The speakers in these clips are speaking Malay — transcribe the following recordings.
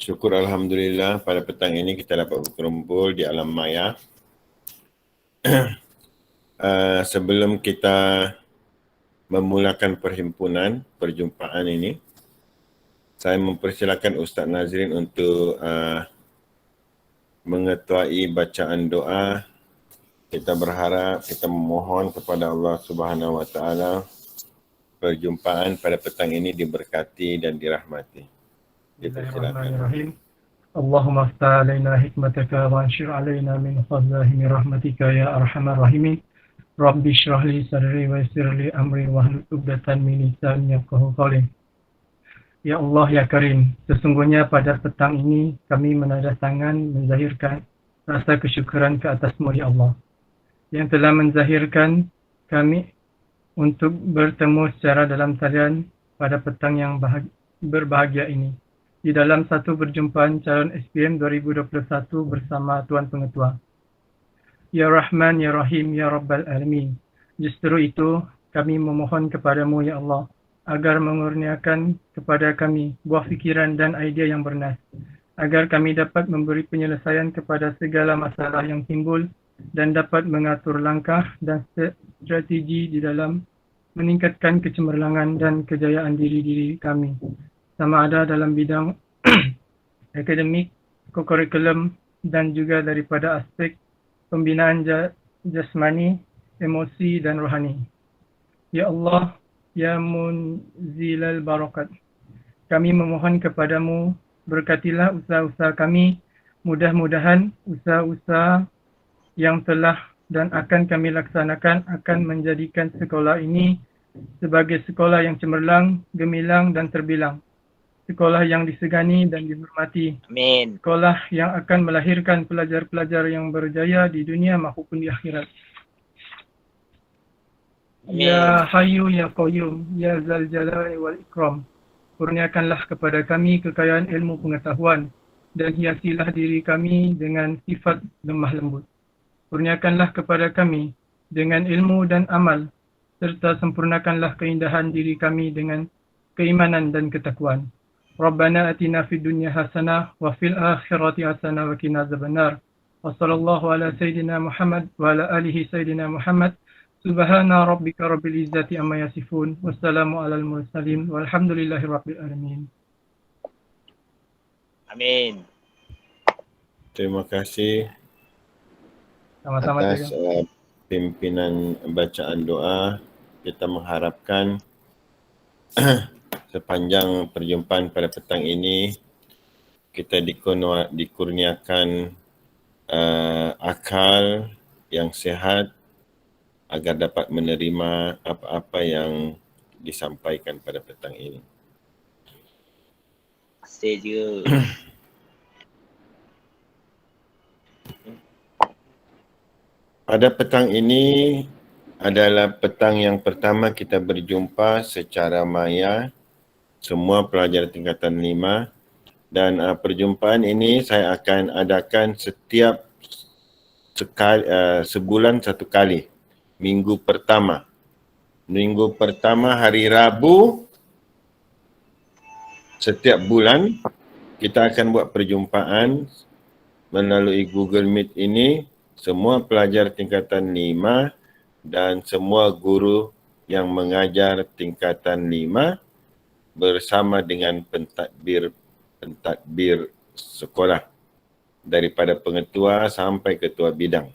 Syukur Alhamdulillah pada petang ini kita dapat berkumpul di alam maya. Sebelum kita memulakan perjumpaan ini, saya mempersilakan Ustaz Nazrin untuk mengetuai bacaan doa. Kita berharap, kita memohon kepada Allah Subhanahu Wa Taala perjumpaan pada petang ini diberkati dan dirahmati. Bismillahirrahmanirrahim. Allahumma aftah alaina hikmataka wa anshir alaina min khazahimi rahmatika ya arhamar rahimin. Rabbi shrah li sadri wa yassir li amri wahlul 'uqdatam min lisani yafqahu qawli. Ya Allah ya Karim, sesungguhnya pada petang ini kami menadah tangan menzahirkan rasa kesyukuran ke atas-Mu ya Allah, yang telah menzahirkan kami untuk bertemu secara dalam talian pada petang yang berbahagia ini, di dalam satu perjumpaan calon SPM 2021 bersama Tuan Pengetua. Ya Rahman, Ya Rahim, Ya Rabbal Alamin. Justru itu kami memohon kepadamu ya Allah, agar mengurniakan kepada kami buah fikiran dan idea yang bernas, agar kami dapat memberi penyelesaian kepada segala masalah yang timbul dan dapat mengatur langkah dan strategi di dalam meningkatkan kecemerlangan dan kejayaan diri kami, sama ada dalam bidang akademik, kurikulum dan juga daripada aspek pembinaan jasmani, emosi dan rohani. Ya Allah, Ya Munzilal Barakat, kami memohon kepadamu, berkatilah usaha-usaha kami. Mudah-mudahan usaha-usaha yang telah dan akan kami laksanakan akan menjadikan sekolah ini sebagai sekolah yang cemerlang, gemilang dan terbilang. Sekolah yang disegani dan dihormati. Amin. Sekolah yang akan melahirkan pelajar-pelajar yang berjaya di dunia maupun di akhirat. Amin. Ya Hayyu Ya Qayyum, Ya Zal Jalali wal Ikram, kurniakanlah kepada kami kekayaan ilmu pengetahuan dan hiasilah diri kami dengan sifat lemah lembut. Kurniakanlah kepada kami dengan ilmu dan amal, serta sempurnakanlah keindahan diri kami dengan keimanan dan ketakwaan. Rabbana atina fid dunya hasanah wa fil akhirati hasanah wa qina azabannar. Wa sallallahu ala sayyidina Muhammad wa ala alihi sayyidina Muhammad. Subhana rabbika rabbil izzati amma yasifun. Wassalamu alal mursalin walhamdulillahi rabbil alamin. Amin. Terima kasih Sama-sama atas pimpinan bacaan doa. Kita mengharapkan sepanjang perjumpaan pada petang ini kita dikurniakan akal yang sihat agar dapat menerima apa-apa yang disampaikan pada petang ini. Saya juga. Pada petang ini adalah petang yang pertama kita berjumpa secara maya, semua pelajar tingkatan 5, dan perjumpaan ini saya akan adakan setiap sebulan satu kali. Minggu pertama hari Rabu setiap bulan kita akan buat perjumpaan melalui Google Meet ini. Semua pelajar tingkatan 5 dan semua guru yang mengajar tingkatan 5 bersama dengan pentadbir sekolah daripada pengetua sampai ketua bidang.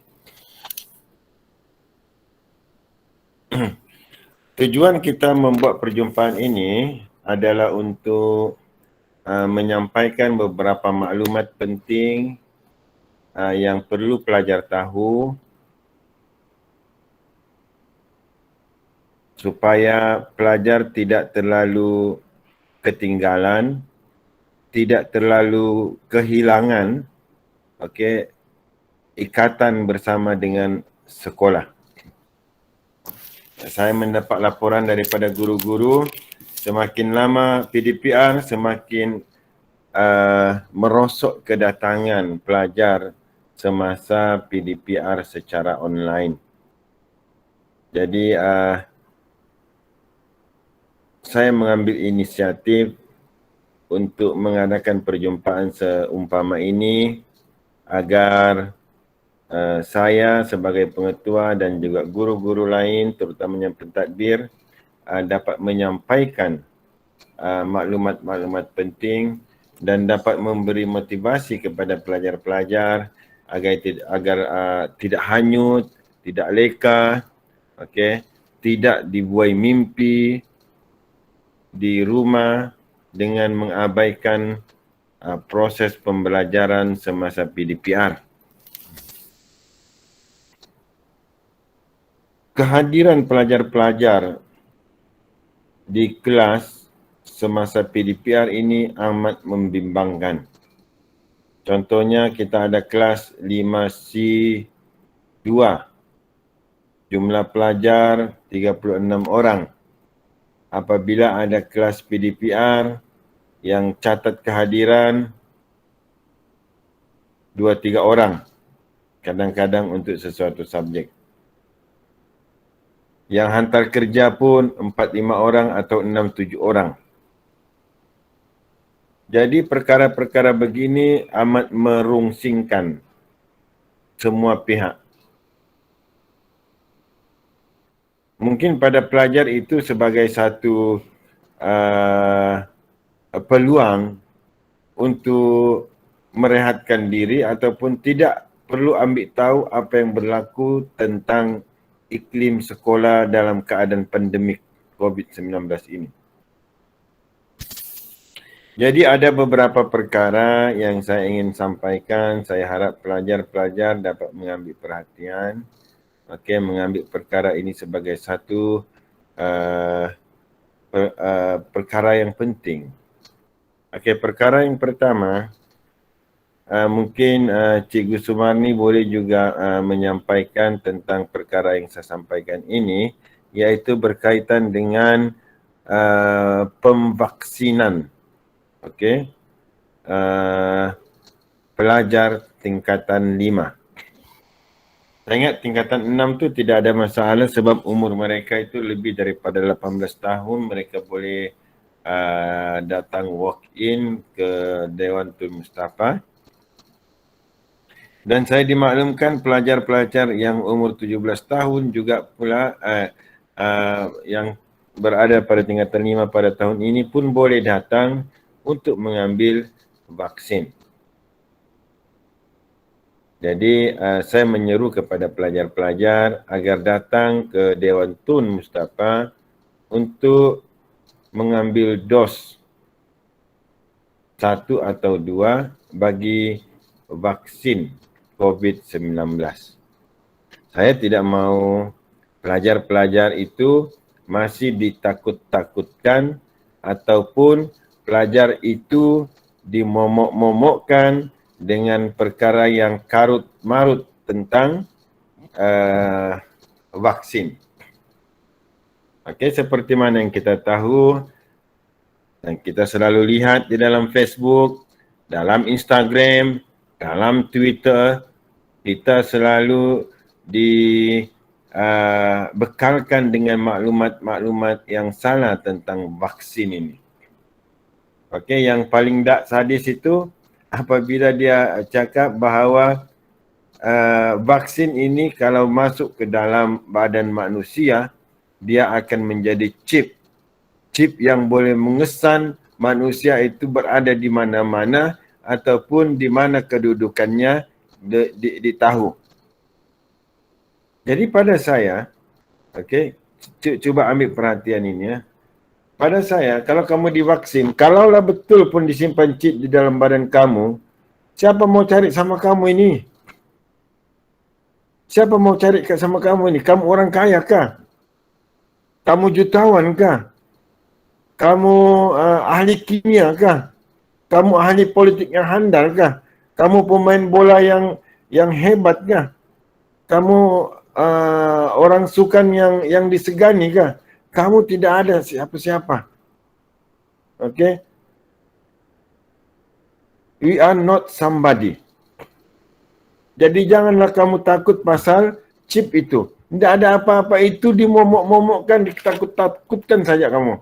Tujuan kita membuat perjumpaan ini adalah untuk menyampaikan beberapa maklumat penting yang perlu pelajar tahu supaya pelajar tidak terlalu ketinggalan, tidak terlalu kehilangan ikatan bersama dengan sekolah. Saya mendapat laporan daripada guru-guru, semakin lama PDPR semakin merosot kedatangan pelajar semasa PDPR secara online. Jadi saya mengambil inisiatif untuk mengadakan perjumpaan seumpama ini agar saya sebagai pengetua dan juga guru-guru lain terutamanya pentadbir dapat menyampaikan maklumat-maklumat penting dan dapat memberi motivasi kepada pelajar-pelajar agar tidak hanyut, tidak leka, tidak dibuai mimpi di rumah dengan mengabaikan proses pembelajaran semasa PDPR. Kehadiran pelajar-pelajar di kelas semasa PDPR ini amat membimbangkan. Contohnya kita ada kelas 5C2. Jumlah pelajar 36 orang. Apabila ada kelas PDPR yang catat kehadiran 2-3 orang. Kadang-kadang untuk sesuatu subjek. Yang hantar kerja pun 4-5 orang atau 6-7 orang. Jadi perkara-perkara begini amat merungsingkan semua pihak. Mungkin pada pelajar itu sebagai satu peluang untuk merehatkan diri ataupun tidak perlu ambil tahu apa yang berlaku tentang iklim sekolah dalam keadaan pandemik COVID-19 ini. Jadi ada beberapa perkara yang saya ingin sampaikan. Saya harap pelajar-pelajar dapat mengambil perhatian. Mengambil perkara ini sebagai satu perkara yang penting. Perkara yang pertama, mungkin Cikgu Sumarni boleh juga menyampaikan tentang perkara yang saya sampaikan ini, iaitu berkaitan dengan pemvaksinan. Pelajar tingkatan 5. Saya ingat tingkatan 6 tu tidak ada masalah sebab umur mereka itu lebih daripada 18 tahun. Mereka boleh datang walk-in ke Dewan Tun Mustafa. Dan saya dimaklumkan pelajar-pelajar yang umur 17 tahun juga pula yang berada pada tingkatan 5 pada tahun ini pun boleh datang untuk mengambil vaksin. Jadi saya menyeru kepada pelajar-pelajar agar datang ke Dewan Tun Mustafa untuk mengambil dos 1 atau 2 bagi vaksin COVID-19. Saya tidak mau pelajar-pelajar itu masih ditakut-takutkan ataupun pelajar itu dimomok-momokkan dengan perkara yang karut-marut tentang vaksin. Seperti mana yang kita tahu dan kita selalu lihat di dalam Facebook, dalam Instagram, dalam Twitter, kita selalu dibekalkan dengan maklumat-maklumat yang salah tentang vaksin ini. Yang paling tak sadis itu apabila dia cakap bahawa vaksin ini kalau masuk ke dalam badan manusia, dia akan menjadi chip. Chip yang boleh mengesan manusia itu berada di mana-mana ataupun di mana kedudukannya ditahu. Jadi pada saya, cuba ambil perhatian ini ya. Pada saya, kalau kamu divaksin, kalaulah betul pun disimpan chip di dalam badan kamu, siapa mau cari sama kamu ini? Siapa mau cari sama kamu ini? Kamu orang kaya kah? Kamu jutawan kah? Kamu ahli kimia kah? Kamu ahli politik yang handal kah? Kamu pemain bola yang hebat kah? Kamu orang sukan yang disegani kah? Kamu tidak ada siapa-siapa. We are not somebody. Jadi janganlah kamu takut pasal chip itu. Tidak ada apa-apa, itu dimomok-momokkan, ditakut-takutkan saja kamu.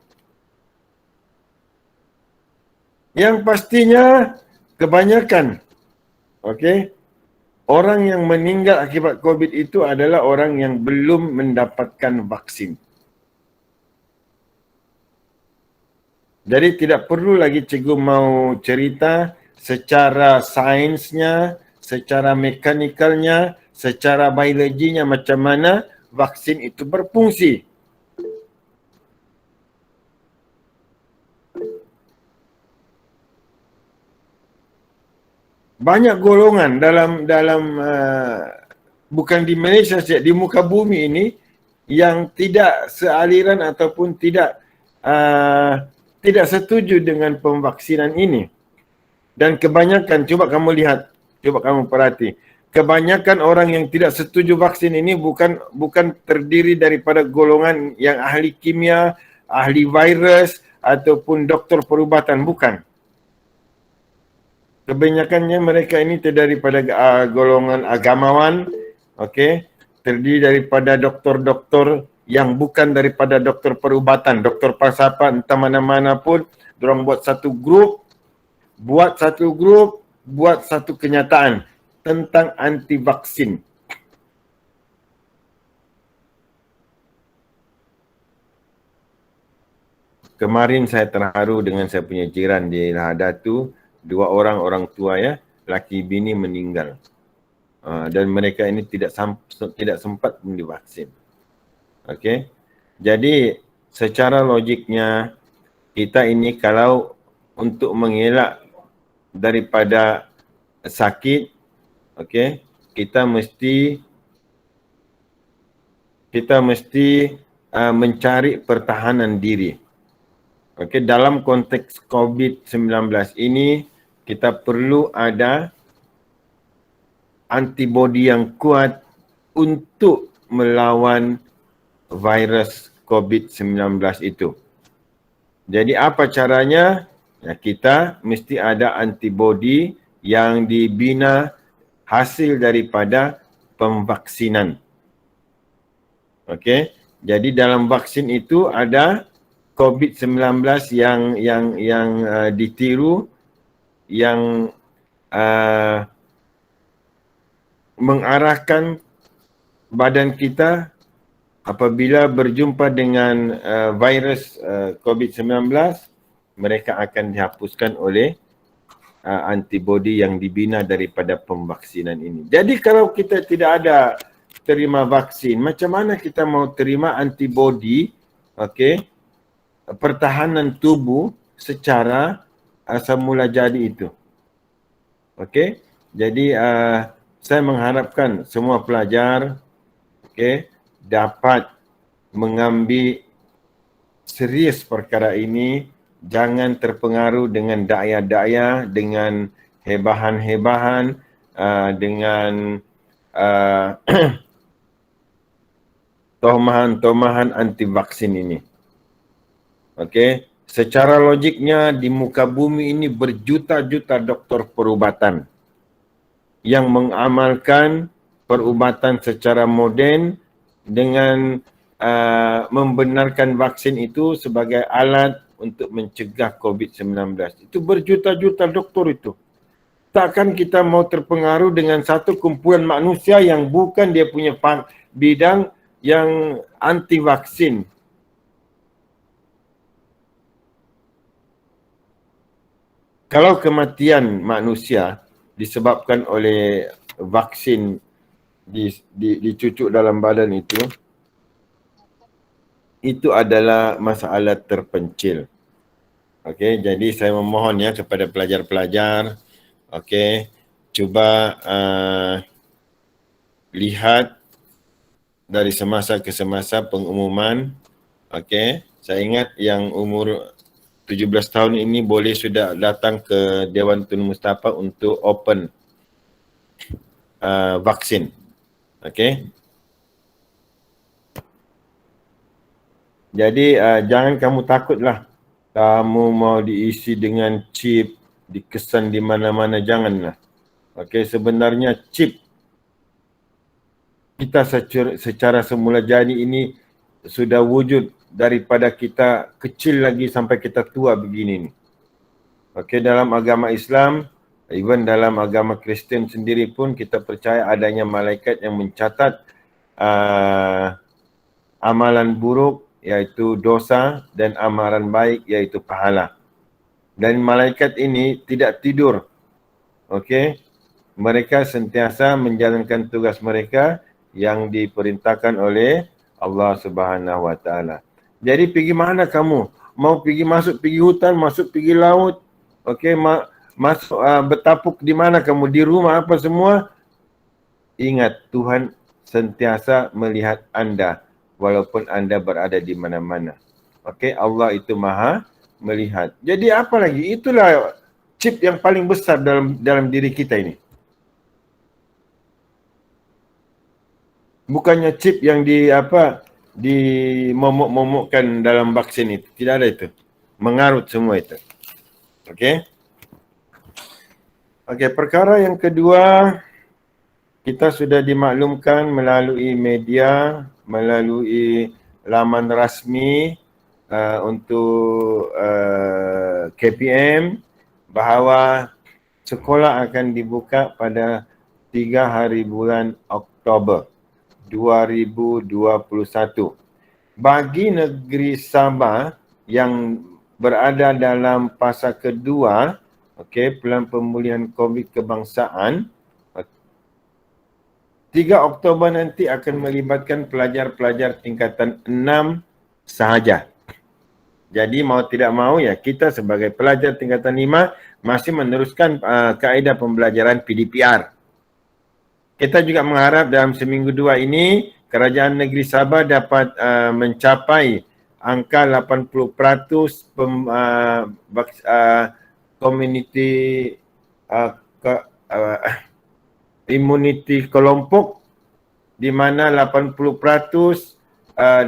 Yang pastinya kebanyakan, okey, orang yang meninggal akibat COVID itu adalah orang yang belum mendapatkan vaksin. Jadi tidak perlu lagi cikgu mau cerita secara sainsnya, secara mekanikalnya, secara biologinya macam mana vaksin itu berfungsi. Banyak golongan dalam bukan di Malaysia saja, di muka bumi ini yang tidak sealiran ataupun tidak setuju dengan pemvaksinan ini. Dan kebanyakan, coba kamu lihat, coba kamu perhati, kebanyakan orang yang tidak setuju vaksin ini bukan terdiri daripada golongan yang ahli kimia, ahli virus ataupun doktor perubatan, bukan. Kebanyakannya mereka ini terdiri daripada golongan agamawan, okey, terdiri daripada doktor-doktor yang bukan daripada doktor perubatan, doktor falsafah, entah mana-mana pun, diorang buat satu grup, buat satu kenyataan tentang anti vaksin. Kemarin saya terharu dengan saya punya jiran di Lahadatu, 2 orang tua ya, laki bini meninggal. Dan mereka ini tidak sempat pun divaksin. Okey. Jadi secara logiknya kita ini kalau untuk mengelak daripada sakit, okey, kita mesti mencari pertahanan diri. Okey, dalam konteks COVID-19 ini kita perlu ada antibodi yang kuat untuk melawan virus COVID-19 itu. Jadi apa caranya? Ya, kita mesti ada antibodi yang dibina hasil daripada pemvaksinan. Okey, jadi dalam vaksin itu ada COVID-19 yang ditiru, yang mengarahkan badan kita apabila berjumpa dengan virus COVID-19, mereka akan dihapuskan oleh antibodi yang dibina daripada pemvaksinan ini. Jadi kalau kita tidak ada terima vaksin, macam mana kita mau terima antibodi, okey, pertahanan tubuh secara semula jadi itu. Okey, jadi saya mengharapkan semua pelajar, okey, dapat mengambil serius perkara ini, jangan terpengaruh dengan daya-daya, dengan hebahan-hebahan, dengan tomahan-tomahan anti vaksin ini. Okey, secara logiknya di muka bumi ini berjuta-juta doktor perubatan yang mengamalkan perubatan secara moden dengan membenarkan vaksin itu sebagai alat untuk mencegah COVID-19. Itu berjuta-juta doktor itu. Takkan kita mau terpengaruh dengan satu kumpulan manusia yang bukan dia punya bidang yang anti vaksin. Kalau kematian manusia disebabkan oleh vaksin dicucuk dalam badan itu adalah masalah terpencil. Okey, jadi saya memohon ya kepada pelajar-pelajar, okey, cuba lihat dari semasa ke semasa pengumuman. Okey, saya ingat yang umur 17 tahun ini boleh sudah datang ke Dewan Tun Mustafa untuk open vaksin. Okey. Jadi jangan kamu takutlah kamu mau diisi dengan chip, dikesan di mana-mana, janganlah. Okey, sebenarnya chip kita secara semula jadi ini sudah wujud daripada kita kecil lagi sampai kita tua begini ni. Okey, dalam agama Islam, even dalam agama Kristian sendiri pun kita percaya adanya malaikat yang mencatat amalan buruk iaitu dosa dan amalan baik iaitu pahala. Dan malaikat ini tidak tidur. Okey. Mereka sentiasa menjalankan tugas mereka yang diperintahkan oleh Allah Subhanahu Wa Taala. Jadi pergi mana kamu? Mau pergi hutan, masuk pergi laut. Okey, masuk bertapuk di mana kamu? Di rumah apa semua? Ingat, Tuhan sentiasa melihat anda walaupun anda berada di mana-mana. Okey, Allah itu Maha melihat. Jadi apa lagi? Itulah chip yang paling besar dalam diri kita ini. Bukannya chip yang momok-momokkan dalam vaksin itu. Tidak ada itu. Mengarut semua itu. Okey. Okey, perkara yang kedua, kita sudah dimaklumkan melalui media, melalui laman rasmi untuk KPM bahawa sekolah akan dibuka pada 3 hari bulan Oktober 2021. Bagi negeri Sabah yang berada dalam fasa kedua, Pelan Pemulihan COVID Kebangsaan, 3 Oktober nanti akan melibatkan pelajar-pelajar tingkatan 6 sahaja. Jadi mau tidak mau ya, kita sebagai pelajar tingkatan 5 masih meneruskan kaedah pembelajaran PDPR. Kita juga mengharap dalam seminggu 2 ini, Kerajaan Negeri Sabah dapat mencapai angka 80% community imuniti kelompok, di mana 80%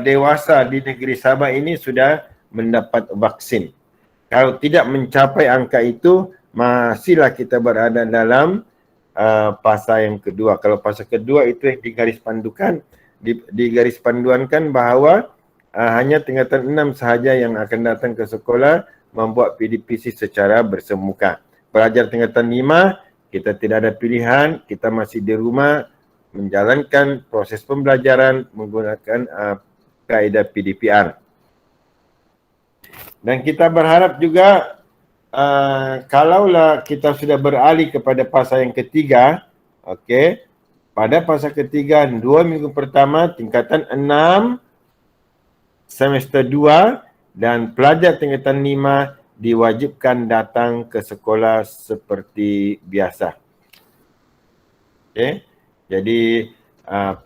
dewasa di negeri Sabah ini sudah mendapat vaksin. Kalau tidak mencapai angka itu, masihlah kita berada dalam fasa yang kedua. Kalau fasa kedua itu yang digaris panduankan bahawa hanya tingkatan 6 sahaja yang akan datang ke sekolah membuat PDPC secara bersemuka. Pelajar tingkatan 5, kita tidak ada pilihan, kita masih di rumah menjalankan proses pembelajaran menggunakan kaedah PDPR. Dan kita berharap juga kalaulah kita sudah beralih kepada fasa yang ketiga, pada fasa ketiga 2 minggu pertama tingkatan 6 semester 2 dan pelajar tingkatan 5 diwajibkan datang ke sekolah seperti biasa. Jadi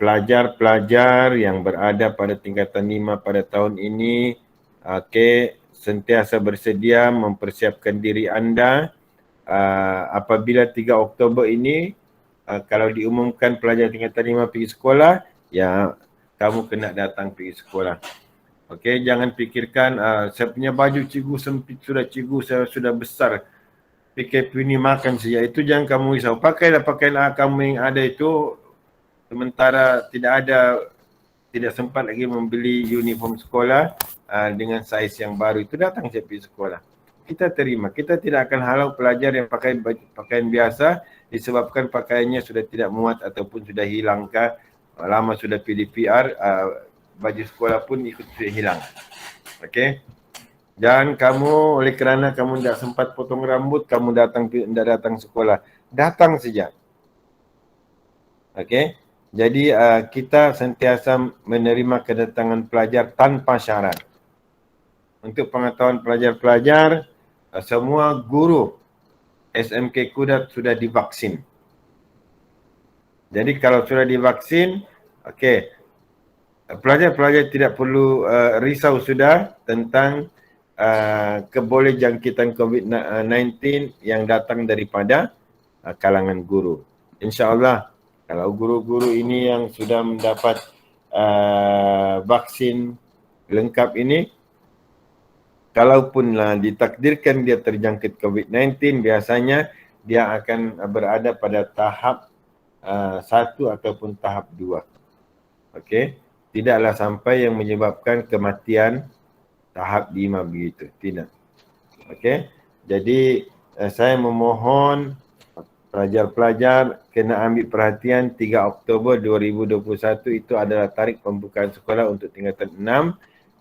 pelajar-pelajar yang berada pada tingkatan 5 pada tahun ini, sentiasa bersedia mempersiapkan diri anda. Apabila 3 Oktober ini, kalau diumumkan pelajar tingkatan 5 pergi sekolah, ya kamu kena datang pergi sekolah. Jangan fikirkan saya punya baju cikgu sempit sudah, cikgu saya sudah besar, PKP ni makan saja. Itu jangan kamu risau. Pakailah pakaian kamu yang ada itu, sementara tidak sempat lagi membeli uniform sekolah dengan saiz yang baru itu, datang saja pergi sekolah. Kita terima. Kita tidak akan halau pelajar yang pakai pakaian biasa disebabkan pakaiannya sudah tidak muat ataupun sudah hilang, lama sudah PDPR, baju sekolah pun ikut sudah hilang. Jangan kamu oleh kerana kamu tidak sempat potong rambut, kamu tidak datang sekolah. Datang saja. Jadi kita sentiasa menerima kedatangan pelajar tanpa syarat. Untuk pengetahuan pelajar-pelajar, semua guru SMK Kudat sudah divaksin. Jadi kalau sudah divaksin, pelajar-pelajar tidak perlu risau sudah tentang kebolehjangkitan COVID-19 yang datang daripada kalangan guru. InsyaAllah, kalau guru-guru ini yang sudah mendapat vaksin lengkap ini, kalaupun ditakdirkan dia terjangkit COVID-19, biasanya dia akan berada pada tahap 1 ataupun tahap 2. Tidaklah sampai yang menyebabkan kematian tahap 5 begitu. Tidak. Jadi saya memohon pelajar-pelajar kena ambil perhatian 3 Oktober 2021 itu adalah tarikh pembukaan sekolah untuk tingkatan 6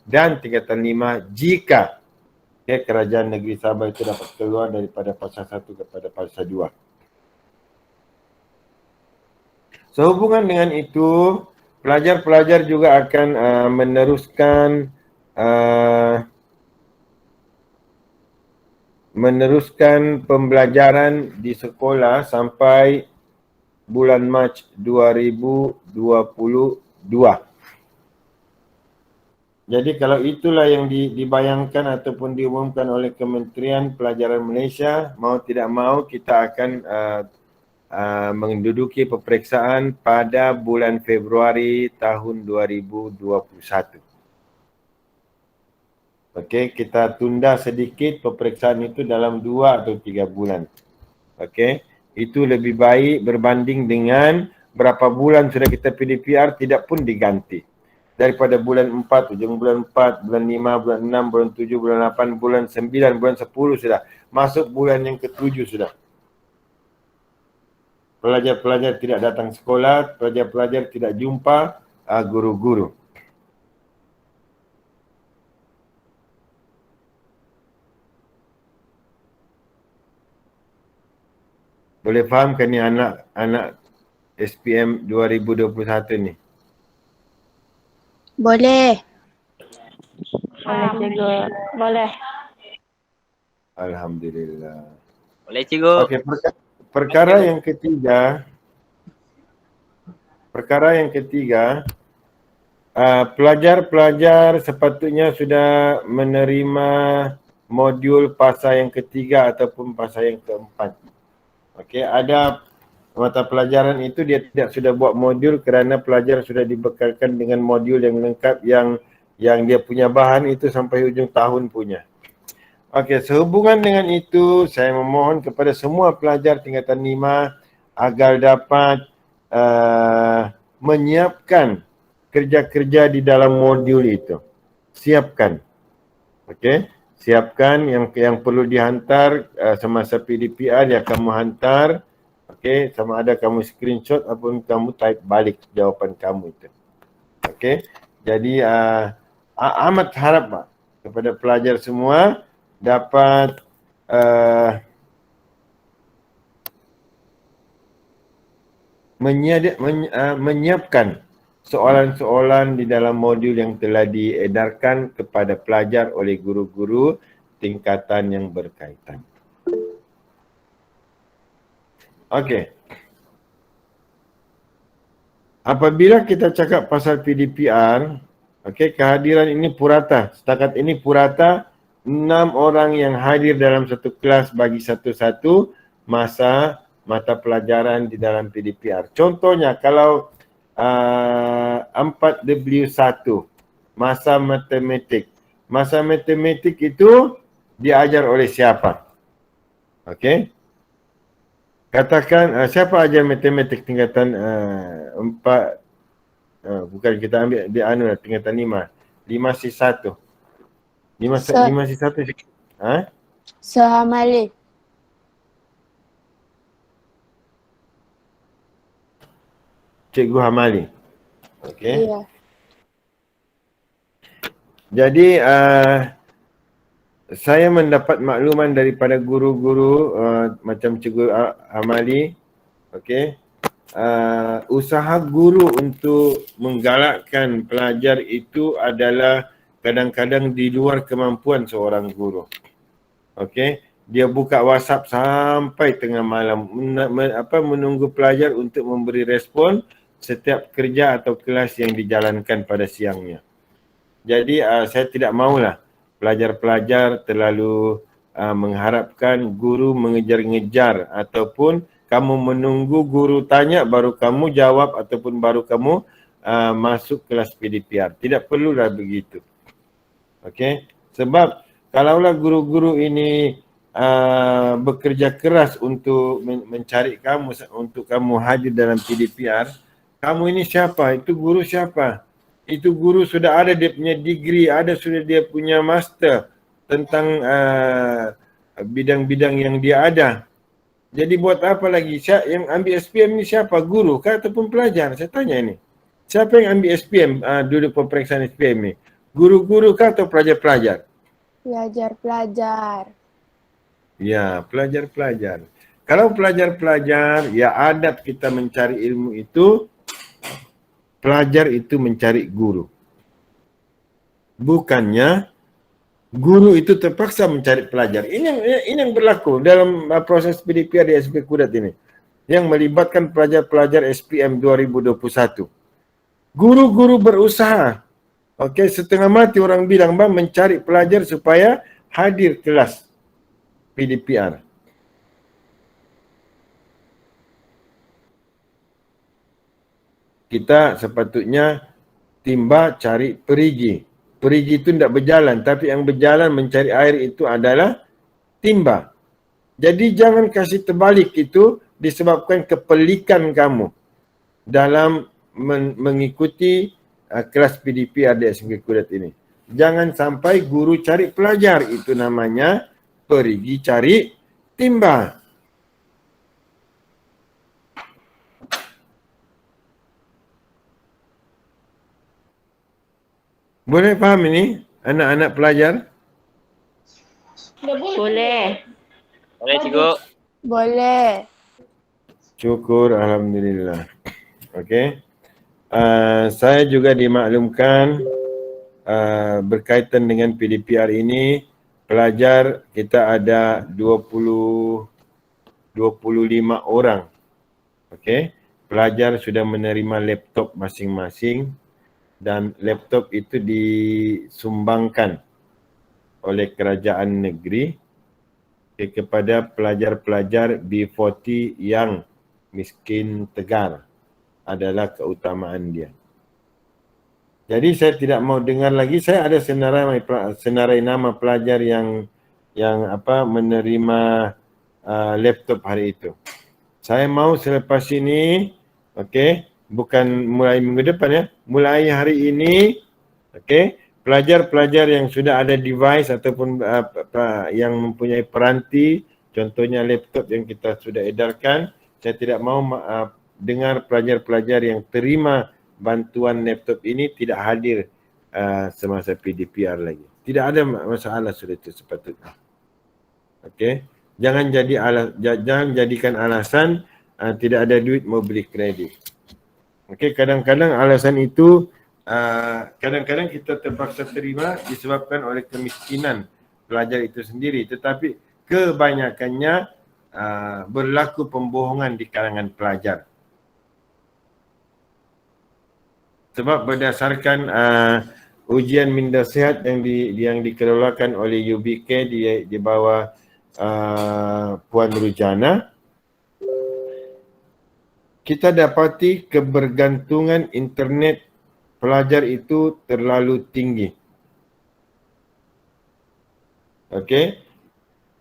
dan tingkatan 5 jika Kerajaan Negeri Sabah itu dapat keluar daripada pasal 1 kepada pasal 2. Sehubungan dengan itu, pelajar-pelajar juga akan meneruskan pembelajaran di sekolah sampai bulan Mac 2022. Jadi kalau itulah yang dibayangkan ataupun diumumkan oleh Kementerian Pelajaran Malaysia, mau tidak mau kita akan menduduki peperiksaan pada bulan Februari tahun 2021. Okey, kita tunda sedikit peperiksaan itu dalam 2 atau 3 bulan. Okey, itu lebih baik berbanding dengan berapa bulan sudah kita PDPR tidak pun diganti. Daripada bulan 4, ujung bulan 4, bulan 5, bulan 6, bulan 7, bulan 8, bulan 9, bulan 10 sudah. Masuk bulan yang ke-7 sudah. Pelajar-pelajar tidak datang sekolah, pelajar-pelajar tidak jumpa guru-guru. Boleh faham kan ni anak SPM 2021 ni? Boleh. Boleh cikgu. Boleh. Alhamdulillah. Boleh cikgu. Okey, perkara yang ketiga, pelajar-pelajar sepatutnya sudah menerima modul pasal yang ketiga ataupun pasal yang keempat. Okey, ada mata pelajaran itu dia tidak sudah buat modul kerana pelajar sudah dibekalkan dengan modul yang lengkap yang dia punya bahan itu sampai hujung tahun punya. Okey, sehubungan dengan itu saya memohon kepada semua pelajar tingkatan 5 agar dapat menyiapkan kerja-kerja di dalam modul itu. Siapkan. Okey, siapkan yang perlu dihantar semasa PDPR ya kamu hantar. Okey, sama ada kamu screenshot ataupun kamu type balik jawapan kamu itu. Okey, jadi amat harap Pak kepada pelajar semua dapat menyiapkan soalan-soalan di dalam modul yang telah diedarkan kepada pelajar oleh guru-guru tingkatan yang berkaitan. Okey. Apabila kita cakap pasal PDPR, okey, kehadiran ini purata. Setakat ini purata 6 orang yang hadir dalam satu kelas bagi satu-satu masa mata pelajaran di dalam PDPR. Contohnya kalau 4W1 masa matematik. Masa matematik itu diajar oleh siapa? Okey. Katakan siapa ajar matematik tingkatan 4 bukan kita ambil di tingkatan 5. 5C1. 5C1. Sehamali. Cikgu Hamali. Okey. Ya. Jadi saya mendapat makluman daripada guru-guru macam Cikgu Hamali, okey. Usaha guru untuk menggalakkan pelajar itu adalah kadang-kadang di luar kemampuan seorang guru. Okey, dia buka WhatsApp sampai tengah malam menunggu pelajar untuk memberi respon setiap kerja atau kelas yang dijalankan pada siangnya. Jadi saya tidak maulah pelajar-pelajar terlalu mengharapkan guru mengejar-ngejar ataupun kamu menunggu guru tanya baru kamu jawab ataupun baru kamu masuk kelas PDPR. Tidak perlulah begitu. Okey, sebab kalaulah guru-guru ini bekerja keras untuk mencari kamu untuk kamu hadir dalam PDPR, kamu ini siapa? Itu guru siapa? Itu guru sudah ada dia punya degree, sudah dia punya master tentang bidang-bidang yang dia ada. Jadi buat apa lagi? Yang ambil SPM ni siapa? Guru kah ataupun pelajar? Saya tanya ni. Siapa yang ambil SPM, duduk peperiksaan SPM ni? Guru-guru kah atau pelajar-pelajar? Pelajar-pelajar. Ya, pelajar-pelajar. Kalau pelajar-pelajar, ya adab kita mencari ilmu itu, pelajar itu mencari guru. Bukannya guru itu terpaksa mencari pelajar. Ini yang berlaku dalam proses PDPR di SP Kudat ini. Yang melibatkan pelajar-pelajar SPM 2021. Guru-guru berusaha. Okey, setengah mati orang bilang, bang, mencari pelajar supaya hadir kelas PDPR. Kita sepatutnya timba cari perigi. Perigi itu tidak berjalan, tapi yang berjalan mencari air itu adalah timba. Jadi jangan kasih terbalik itu disebabkan kepelikan kamu dalam mengikuti kelas PDPR di SMK Kudat ini. Jangan sampai guru cari pelajar, itu namanya perigi cari timba. Boleh faham ini anak-anak pelajar? Boleh. Boleh cikgu. Boleh. Syukur, alhamdulillah. Okey. Saya juga dimaklumkan berkaitan dengan PDPR ini, pelajar kita ada 25 orang. Okey. Pelajar sudah menerima laptop masing-masing dan laptop itu disumbangkan oleh kerajaan negeri kepada pelajar-pelajar B40 yang miskin tegar, adalah keutamaan dia. Jadi saya tidak mau dengar lagi, saya ada senarai nama pelajar yang menerima laptop hari itu. Saya mau selepas ini, okey, bukan mulai minggu depan ya, mulai hari ini, okey, pelajar-pelajar yang sudah ada device ataupun yang mempunyai peranti, contohnya laptop yang kita sudah edarkan, saya tidak mau dengar pelajar-pelajar yang terima bantuan laptop ini tidak hadir semasa PDPR lagi. Tidak ada masalah sudah itu sepatutnya. Okey, jangan jadikan alasan tidak ada duit mau beli kredit. Okey, kadang-kadang alasan itu kadang-kadang kita terpaksa terima disebabkan oleh kemiskinan pelajar itu sendiri, tetapi kebanyakannya berlaku pembohongan di kalangan pelajar. Sebab berdasarkan ujian minda sihat yang dikelolakan oleh UBK di bawah Puan Rujana, kita dapati kebergantungan internet pelajar itu terlalu tinggi. Okey.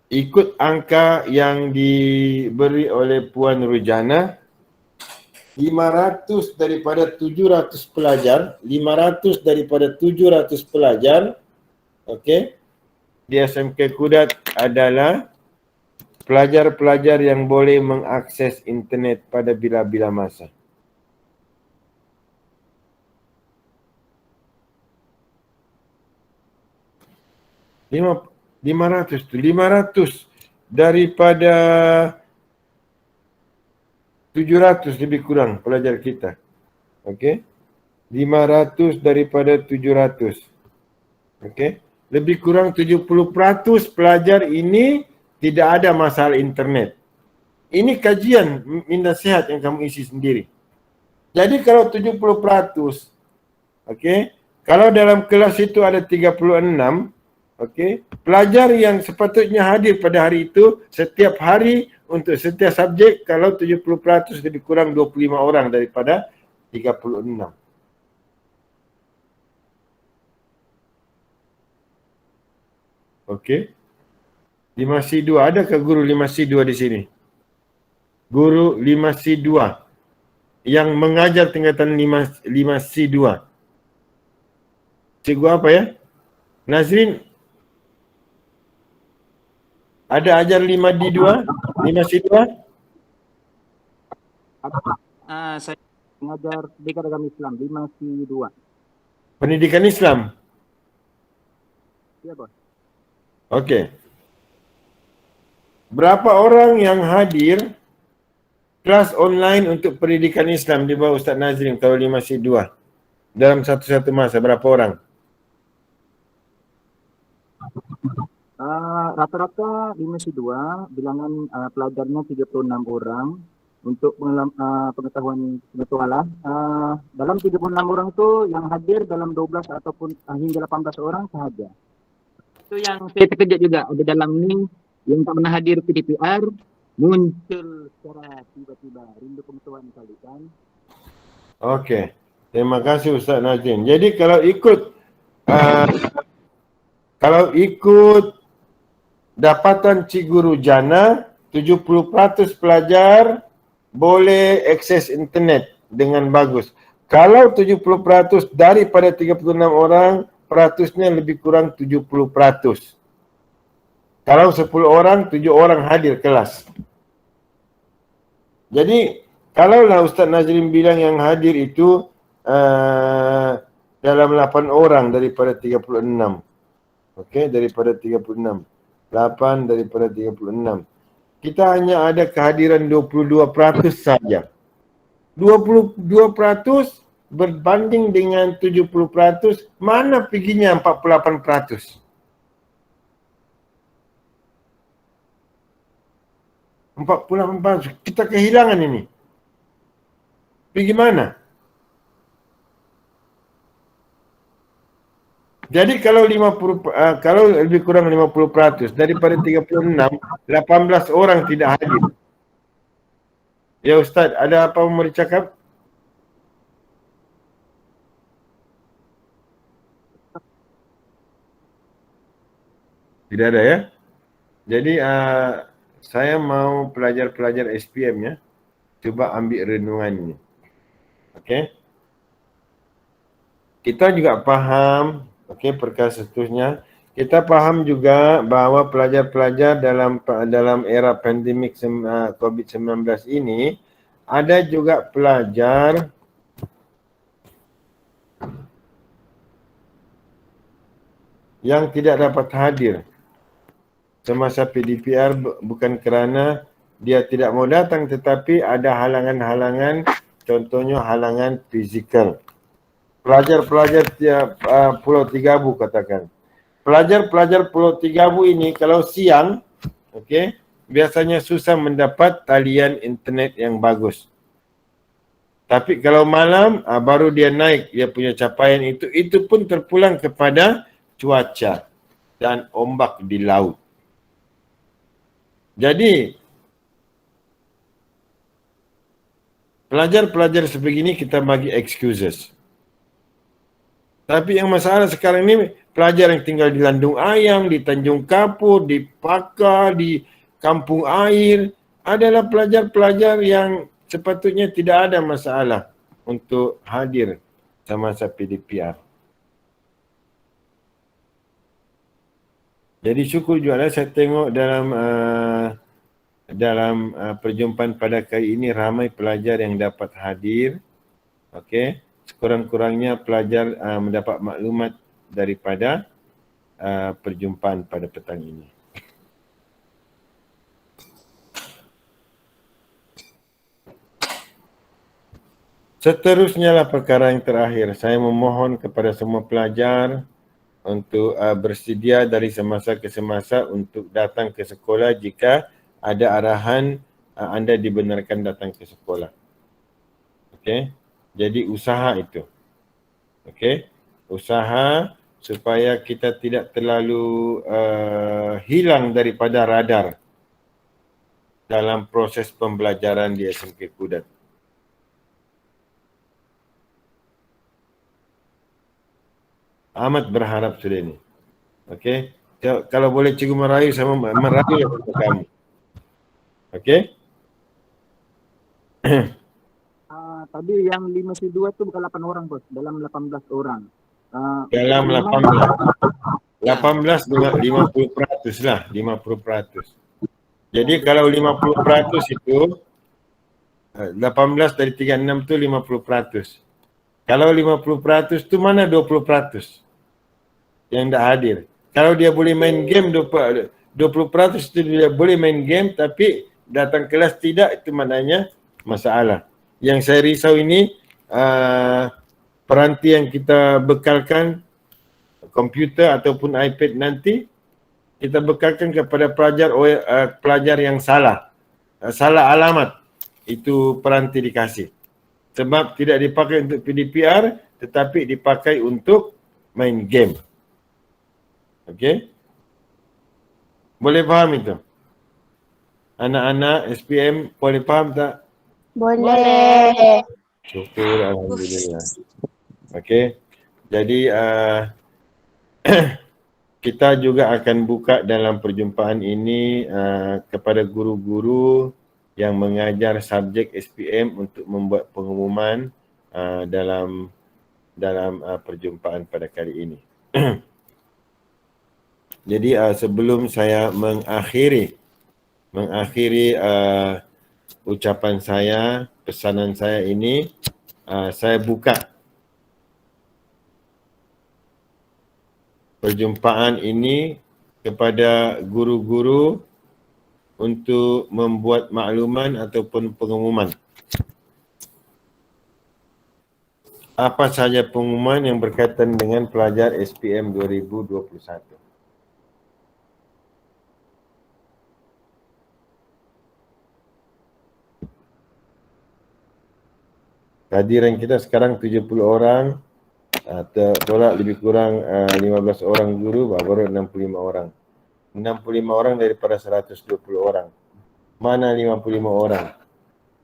Ikut angka yang diberi oleh Puan Rujana, 500 daripada 700 pelajar, 500 daripada 700 pelajar, okey, di SMK Kudat adalah pelajar-pelajar yang boleh mengakses internet pada bila-bila masa. Lima ratus daripada 700 lebih kurang pelajar kita. Okey. 500 daripada 700. Okey. Lebih kurang 70% pelajar ini tidak ada masalah internet. Ini kajian minda sihat yang kamu isi sendiri. Jadi kalau 70%, okey, kalau dalam kelas itu ada 36, okey, pelajar yang sepatutnya hadir pada hari itu setiap hari untuk setiap subjek, kalau 70% lebih kurang 25 orang daripada 36. Okey. 5C2, adakah guru 5C2 di sini? Guru 5C2 yang mengajar tingkatan 5C2. Cikgu apa ya? Nazrin. Ada ajar 5D2? 5C2? Saya mengajar pendidikan agama Islam 5C2. Pendidikan Islam? Ya, Bos. Okey. Berapa orang yang hadir kelas online untuk pendidikan Islam di bawah Ustaz Nazrim kalau 5C2? Dalam satu-satu masa, berapa orang? Rata-rata 5C2, bilangan pelajarnya 36 orang. Untuk pengetahuan pengetahuan dalam 36 orang itu yang hadir dalam 12 ataupun hingga 18 orang sahaja. Itu yang saya terkejut juga, ada dalam ni yang tak pernah hadir PDPR muncul secara tiba-tiba, rindu pengetahuan kali kan. Okey. Terima kasih Ustaz Nazim. Jadi kalau ikut dapatan Cikgu Rujana, 70% pelajar boleh akses internet dengan bagus. Kalau 70% daripada 36 orang, peratusnya lebih kurang 70%. Kalau 10 orang, 7 orang hadir kelas. Jadi, kalaulah Ustaz Nazrim bilang yang hadir itu dalam 8 orang daripada 36. Okey, daripada 36. 8 daripada 36. Kita hanya ada kehadiran 22% saja. 22% berbanding dengan 70%, mana perginya 48%? 48%, kita kehilangan ini. Pergi mana? Jadi kalau kalau lebih kurang 50% daripada 36, 18 orang tidak hadir. Ya Ustaz, ada apa mau dicakap? Tidak ada ya? Jadi saya mau pelajar-pelajar SPM ya, cuba ambil renungan ini. Okey? Kita juga faham, okey, perkara seterusnya, kita faham juga bahawa pelajar-pelajar dalam era pandemik COVID-19 ini, ada juga pelajar yang tidak dapat hadir semasa PDPR, bukan kerana dia tidak mau datang, tetapi ada halangan-halangan, contohnya halangan fizikal. Pelajar-pelajar Pulau Tigabu katakan. Pelajar-pelajar Pulau Tigabu ini kalau siang, okey, biasanya susah mendapat talian internet yang bagus. Tapi kalau malam, baru dia naik dia punya capaian itu pun terpulang kepada cuaca dan ombak di laut. Jadi, pelajar-pelajar sebegini kita bagi excuses. Tapi yang masalah sekarang ini, pelajar yang tinggal di Landung Ayam, di Tanjung Kapur, di Pakar, di Kampung Air, adalah pelajar-pelajar yang sepatutnya tidak ada masalah untuk hadir semasa PDPR. Jadi syukur juga saya tengok dalam perjumpaan pada kali ini ramai pelajar yang dapat hadir. Okey, sekurang-kurangnya pelajar mendapat maklumat daripada perjumpaan pada petang ini. Seterusnya lah perkara yang terakhir. Saya memohon kepada semua pelajar untuk bersedia dari semasa ke semasa untuk datang ke sekolah jika ada arahan anda dibenarkan datang ke sekolah. Okey. Jadi usaha itu. Okey. Usaha supaya kita tidak terlalu hilang daripada radar dalam proses pembelajaran di SMK Kudat. Amat berharap sudah ini. Okey. Kalau boleh cikgu merayu, sama merayu kepada kami. Okey. Tadi yang 5C2 itu bukan 8 orang, Bos. Dalam 18 orang. Dalam 18. 18 dengan 50% lah. 50%. Jadi kalau 50% itu 18 dari 36 tu 50%. Kalau 50% tu mana 20% yang tak hadir? Kalau dia boleh main game 20% tu dia boleh main game tapi datang kelas tidak, itu maknanya masalah. Yang saya risau ini peranti yang kita bekalkan komputer ataupun iPad nanti kita bekalkan kepada pelajar yang salah alamat, itu peranti dikasih. Sebab tidak dipakai untuk PDPR tetapi dipakai untuk main game. Okey? Boleh faham itu? Anak-anak SPM boleh faham tak? Boleh. Syukur, alhamdulillah. Okey. Jadi kita juga akan buka dalam perjumpaan ini kepada guru-guru yang mengajar subjek SPM untuk membuat pengumuman dalam perjumpaan pada kali ini. Jadi sebelum saya mengakhiri ucapan saya, pesanan saya ini, saya buka perjumpaan ini kepada guru-guru untuk membuat makluman ataupun pengumuman. Apa sahaja pengumuman yang berkaitan dengan pelajar SPM 2021. Kehadiran kita sekarang 70 orang, tolak lebih kurang 15 orang guru, baru 65 orang. 65 orang daripada 120 orang. Mana 55 orang?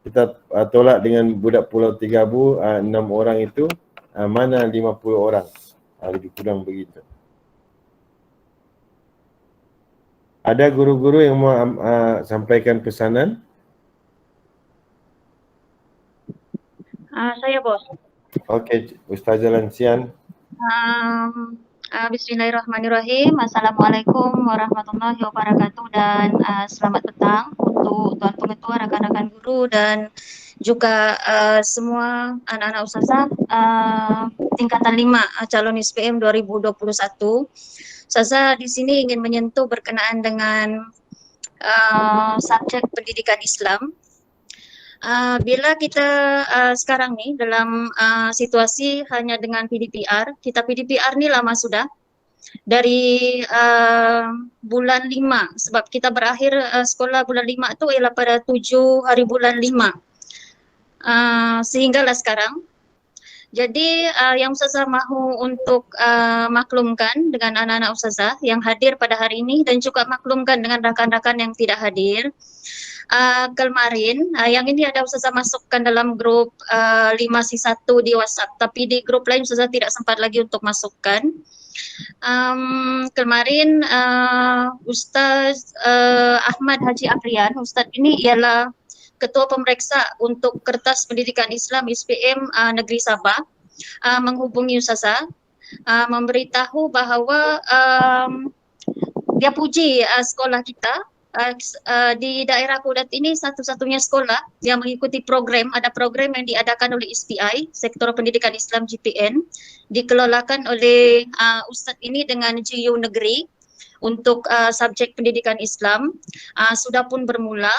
Kita tolak dengan budak Pulau Tigabu 6 orang itu, mana 50 orang? Lebih kurang begitu. Ada guru-guru yang mau sampaikan pesanan? Saya bos. Okey, Ustazah Lansian. Bismillahirrahmanirrahim. Assalamualaikum warahmatullahi wabarakatuh dan selamat petang untuk Tuan Pengetua, rakan-rakan guru dan juga semua anak-anak ustazah tingkatan 5 calon SPM 2021. Ustazah di sini ingin menyentuh berkenaan dengan subjek pendidikan Islam. Bila kita sekarang ni dalam situasi hanya dengan PDPR, kita PDPR ni lama sudah dari bulan 5, sebab kita berakhir sekolah bulan 5 tu ialah pada 7 hari bulan 5 sehinggalah sekarang. Jadi yang ustazah mahu untuk maklumkan dengan anak-anak ustazah yang hadir pada hari ini dan juga maklumkan dengan rakan-rakan yang tidak hadir. Kemarin yang ini ada ustazah masukkan dalam grup 5C1 di WhatsApp, tapi di grup lain ustazah tidak sempat lagi untuk masukkan. Kemarin Ustaz Ahmad Haji Afrian, Ustaz ini ialah Ketua Pemeriksa untuk Kertas Pendidikan Islam SPM Negeri Sabah, menghubungi ustazah, memberitahu bahawa dia puji sekolah kita. Di daerah Kudat ini satu-satunya sekolah yang mengikuti program, ada program yang diadakan oleh SPI, Sektor Pendidikan Islam GPN, dikelolakan oleh Ustaz ini dengan GU Negeri untuk subjek pendidikan Islam, sudah pun bermula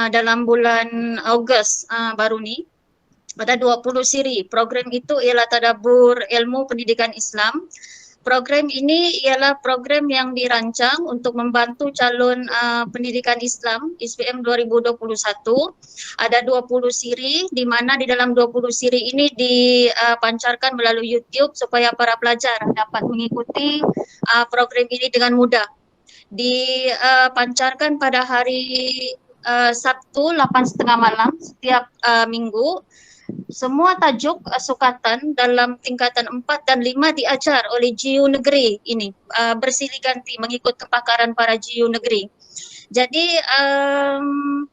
dalam bulan Ogos baru ni. Ada 20 siri. Program itu ialah Tadabbur Ilmu Pendidikan Islam. Program ini ialah program yang dirancang untuk membantu calon pendidikan Islam SPM 2021. Ada 20 siri di mana di dalam 20 siri ini dipancarkan melalui YouTube supaya para pelajar dapat mengikuti program ini dengan mudah. Dipancarkan pada hari Sabtu 8.30 malam setiap minggu. Semua tajuk sukatan dalam tingkatan 4 dan 5 diajar oleh GU Negeri ini, bersilih ganti mengikut kepakaran para GU Negeri. Jadi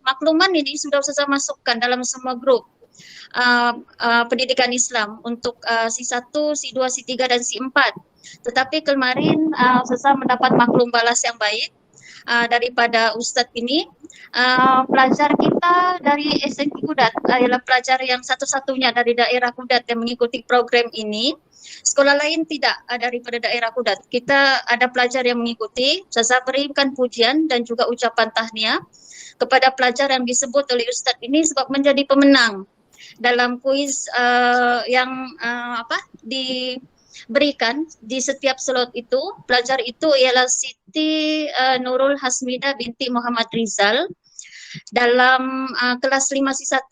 makluman ini sudah saya masukkan dalam semua grup pendidikan Islam untuk C1, C2, C3 dan C4. Tetapi kemarin saya mendapat maklum balas yang baik. daripada Ustadz ini. Pelajar kita dari SMP Kudat adalah pelajar yang satu-satunya dari daerah Kudat yang mengikuti program ini. Sekolah lain tidak daripada daerah Kudat. Kita ada pelajar yang mengikuti. Saya berikan pujian dan juga ucapan tahniah kepada pelajar yang disebut oleh Ustadz ini sebab menjadi pemenang dalam kuis yang diberikan di setiap slot itu. Pelajar itu ialah Siti Nurul Hasmida binti Muhammad Rizal dalam kelas 5C1.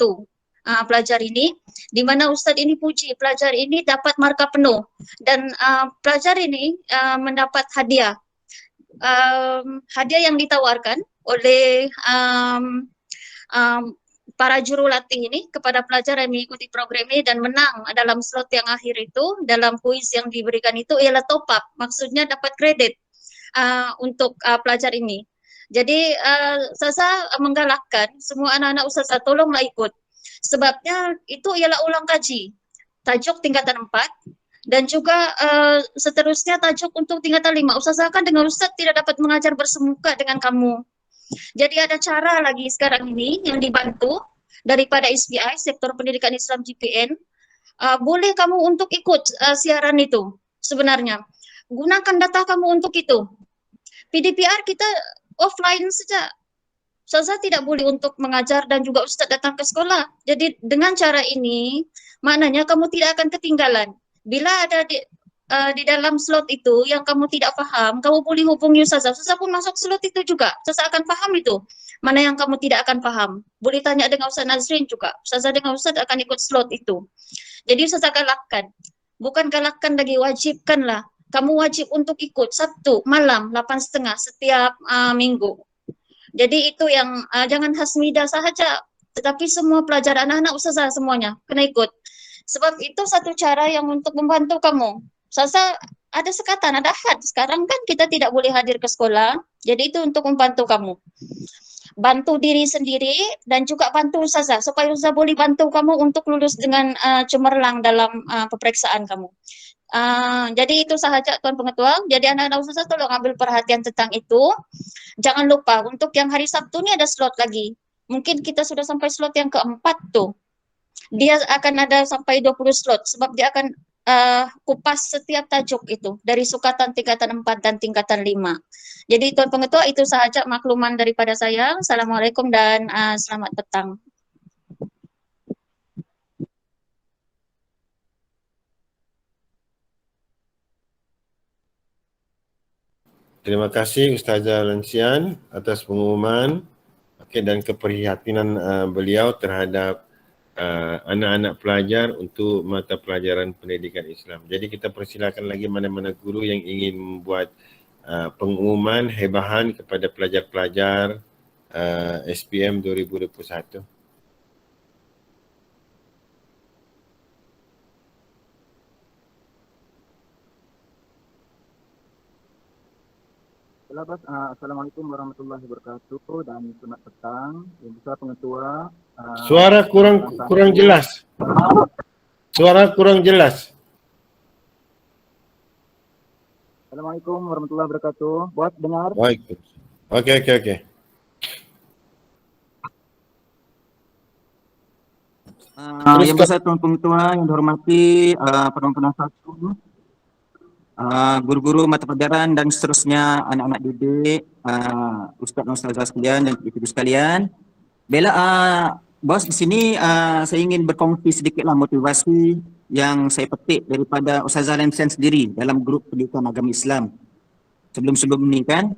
Pelajar ini, di mana Ustadz ini puji, pelajar ini dapat markah penuh dan pelajar ini mendapat hadiah. Hadiah yang ditawarkan oleh para jurulatih ini kepada pelajar yang mengikuti program ini dan menang dalam slot yang akhir itu, dalam kuis yang diberikan itu ialah top up, maksudnya dapat kredit untuk pelajar ini. Jadi saya menggalakkan semua anak-anak Ustazah tolonglah ikut. Sebabnya itu ialah ulang kaji, tajuk tingkatan 4 dan juga seterusnya tajuk untuk tingkatan 5. Ustazah kan dengan Ustaz tidak dapat mengajar bersemuka dengan kamu. Jadi ada cara lagi sekarang ini yang dibantu daripada SPI, Sektor Pendidikan Islam GPN. Boleh kamu untuk ikut siaran itu sebenarnya. Gunakan data kamu untuk itu. PDPR kita offline saja. Ustazah tidak boleh untuk mengajar dan juga Ustaz datang ke sekolah. Jadi dengan cara ini, maknanya kamu tidak akan ketinggalan. Bila ada di dalam slot itu yang kamu tidak paham, kamu boleh hubungi Ustazah. Ustazah pun masuk slot itu juga. Ustazah akan paham itu. Mana yang kamu tidak akan paham. Boleh tanya dengan Ustaz Nazrin juga. Ustazah dengan Ustaz akan ikut slot itu. Jadi Ustazah galakkan. Bukan galakkan lagi, wajibkanlah. Kamu wajib untuk ikut Sabtu malam 8.30 setiap minggu. Jadi itu yang jangan Hasmida sahaja, tetapi semua pelajar anak-anak Ustazah semuanya kena ikut. Sebab itu satu cara yang untuk membantu kamu. Ustazah ada sekatan, ada had. Sekarang kan kita tidak boleh hadir ke sekolah, jadi itu untuk membantu kamu. Bantu diri sendiri dan juga bantu Ustazah, supaya Ustazah boleh bantu kamu untuk lulus dengan cemerlang dalam peperiksaan kamu. Jadi itu sahaja Tuan Pengetua. Jadi anak-anak Ustazah tolong ambil perhatian tentang itu. Jangan lupa untuk yang hari Sabtu ini ada slot lagi. Mungkin kita sudah sampai slot yang keempat tuh. Dia akan ada sampai 20 slot sebab dia akan kupas setiap tajuk itu dari sukatan tingkatan 4 dan tingkatan 5. Jadi Tuan Pengetua itu sahaja makluman daripada saya. Assalamualaikum dan selamat petang. Terima kasih Ustazah Lansian atas pengumuman dan keprihatinan beliau terhadap anak-anak pelajar untuk mata pelajaran pendidikan Islam. Jadi kita persilakan lagi mana-mana guru yang ingin membuat pengumuman hebahan kepada pelajar-pelajar SPM 2021. Assalamualaikum warahmatullahi wabarakatuh dan selamat petang. Yang besar Pengetua. Suara kurang jelas. Suara kurang jelas. Assalamualaikum warahmatullahi wabarakatuh. Buat dengar? Baik. Okey. Yang besar Tuan Pengetua, yang dihormati penonton satu. Guru-guru mata pelajaran dan seterusnya, anak-anak didik, ustaz dan ustazah sekalian dan ibu sekalian. Bos di sini saya ingin berkongsi sedikitlah motivasi yang saya petik daripada Ustazah Lansian sendiri dalam grup pendidikan agama Islam. Sebelum ini kan,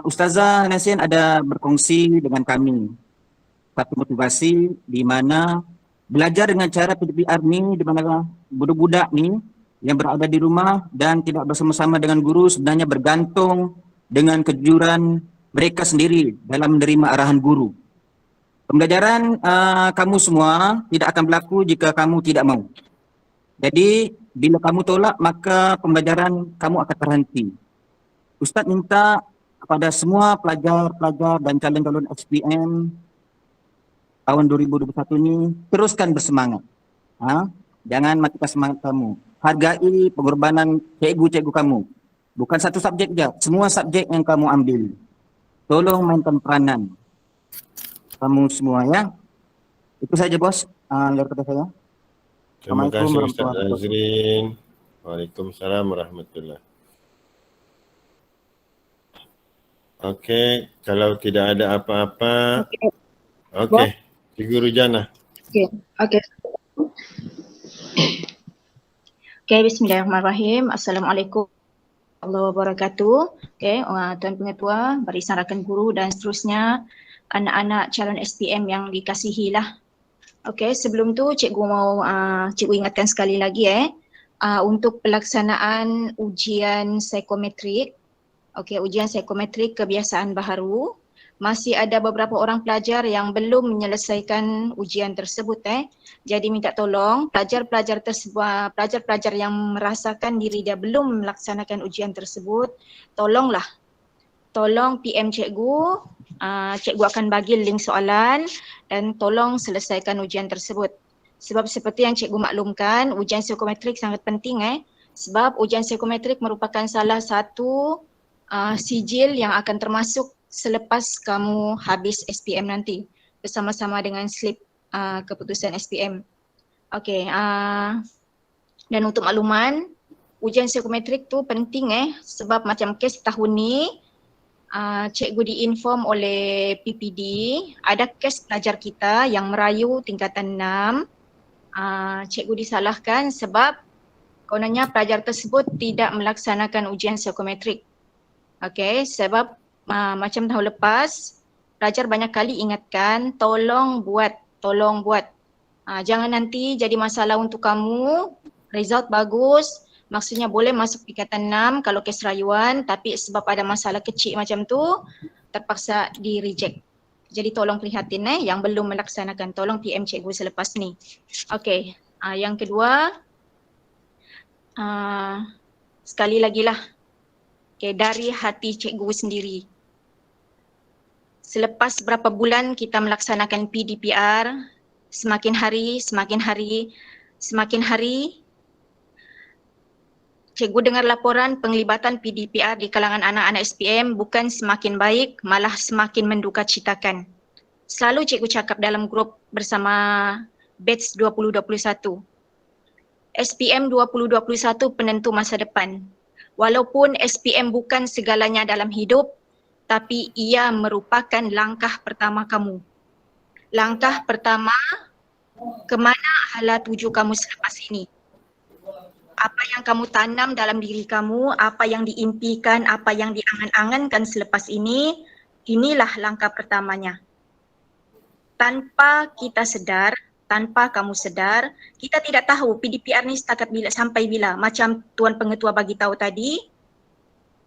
Ustazah Lansian ada berkongsi dengan kami satu motivasi di mana belajar dengan cara PDPR ni, di mana budak-budak ni yang berada di rumah dan tidak bersama-sama dengan guru sebenarnya bergantung dengan kejujuran mereka sendiri dalam menerima arahan guru. Pembelajaran kamu semua tidak akan berlaku jika kamu tidak mau. Jadi bila kamu tolak maka pembelajaran kamu akan terhenti. Ustaz minta kepada semua pelajar-pelajar dan calon-calon SPM tahun 2021 ini teruskan bersemangat. Jangan matikan semangat kamu. Hargai pengorbanan cikgu-cikgu kamu. Bukan satu subjek je, semua subjek yang kamu ambil. tolong mainkan peranan kamu semua ya. Itu saja bos dari kata saya. Terima Assalamualaikum kasih Ustaz warahmatullahi wabarakatuh. Azrin. Waalaikumsalam warahmatullahi. Okey, kalau tidak ada apa-apa. Okey, Cikgu Rujana. Okey. Okey, bismillahirrahmanirrahim. Assalamualaikum warahmatullahi wabarakatuh. Okey, Tuan Pengetua, barisan rakan guru dan seterusnya, anak-anak calon SPM yang dikasihi lah. Okey, sebelum tu cikgu mau cikgu ingatkan sekali lagi untuk pelaksanaan ujian psikometrik. Okey, ujian psikometrik kebiasaan baharu. Masih ada beberapa orang pelajar yang belum menyelesaikan ujian tersebut Jadi minta tolong pelajar-pelajar tersebut, pelajar-pelajar yang merasakan diri dia belum melaksanakan ujian tersebut, tolong PM cikgu, cikgu akan bagi link soalan dan tolong selesaikan ujian tersebut. Sebab seperti yang cikgu maklumkan, ujian psikometrik sangat penting sebab ujian psikometrik merupakan salah satu sijil yang akan termasuk selepas kamu habis SPM nanti bersama-sama dengan slip keputusan SPM. Okey, dan untuk makluman, ujian psikometrik tu penting sebab macam kes tahun ni cikgu diinform oleh PPD ada kes pelajar kita yang merayu tingkatan 6. Cikgu disalahkan sebab kononnya pelajar tersebut tidak melaksanakan ujian psikometrik. Okey, sebab macam tahun lepas pelajar banyak kali ingatkan tolong buat. Jangan nanti jadi masalah untuk kamu, result bagus, maksudnya boleh masuk tingkatan 6 kalau kes rayuan, tapi sebab ada masalah kecil macam tu terpaksa di reject. Jadi tolong prihatin yang belum melaksanakan, tolong PM cikgu selepas ni. Okey, yang kedua, sekali lagi lah, dari hati cikgu sendiri. Selepas berapa bulan kita melaksanakan PDPR, semakin hari, cikgu dengar laporan penglibatan PDPR di kalangan anak-anak SPM bukan semakin baik, malah semakin mendukacitakan. Selalu cikgu cakap dalam grup bersama batch 2021. SPM 2021 penentu masa depan. Walaupun SPM bukan segalanya dalam hidup, tapi ia merupakan langkah pertama kamu. Langkah pertama ke mana hala tuju kamu selepas ini. Apa yang kamu tanam dalam diri kamu, apa yang diimpikan, apa yang diangan-angankan selepas ini, inilah langkah pertamanya. Tanpa kita sedar, tanpa kamu sedar, kita tidak tahu PDPR ni setakat bila, sampai bila. Macam Tuan Pengetua bagi tahu tadi,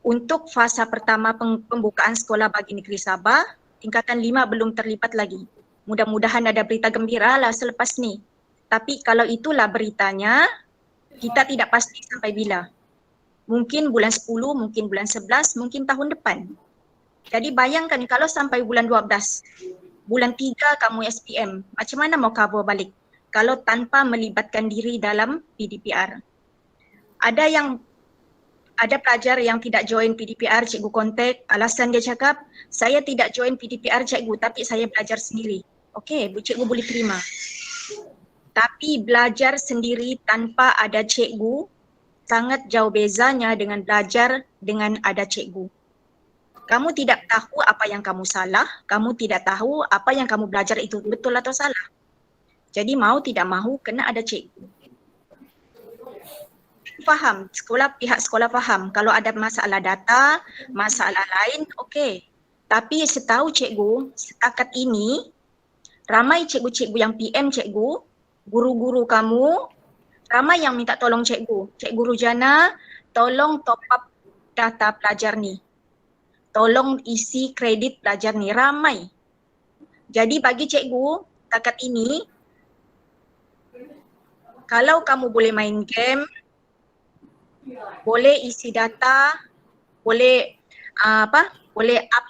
untuk fasa pertama pembukaan sekolah bagi negeri Sabah, tingkatan 5 belum terlibat lagi. Mudah-mudahan ada berita gembira lah selepas ni. Tapi kalau itulah beritanya, kita tidak pasti sampai bila. Mungkin bulan 10, mungkin bulan 11, mungkin tahun depan. Jadi bayangkan kalau sampai bulan 12, bulan 3 kamu SPM, macam mana mau cover balik kalau tanpa melibatkan diri dalam PDPR? Ada pelajar yang tidak join PDPR, cikgu kontak, alasan dia cakap, saya tidak join PDPR cikgu tapi saya belajar sendiri. Okey, cikgu boleh terima. Tapi belajar sendiri tanpa ada cikgu sangat jauh bezanya dengan belajar dengan ada cikgu. Kamu tidak tahu apa yang kamu salah, kamu tidak tahu apa yang kamu belajar itu betul atau salah. Jadi mau tidak mahu kena ada cikgu. Faham, pihak sekolah faham kalau ada masalah data, masalah lain, okey. Tapi setahu cikgu, setakat ini ramai cikgu-cikgu yang PM cikgu, guru-guru kamu, ramai yang minta tolong cikgu. Cikgu Rujana, tolong top up data pelajar ni. Tolong isi kredit pelajar ni, ramai. Jadi bagi cikgu, setakat ini, kalau kamu boleh main game, boleh isi data, boleh boleh up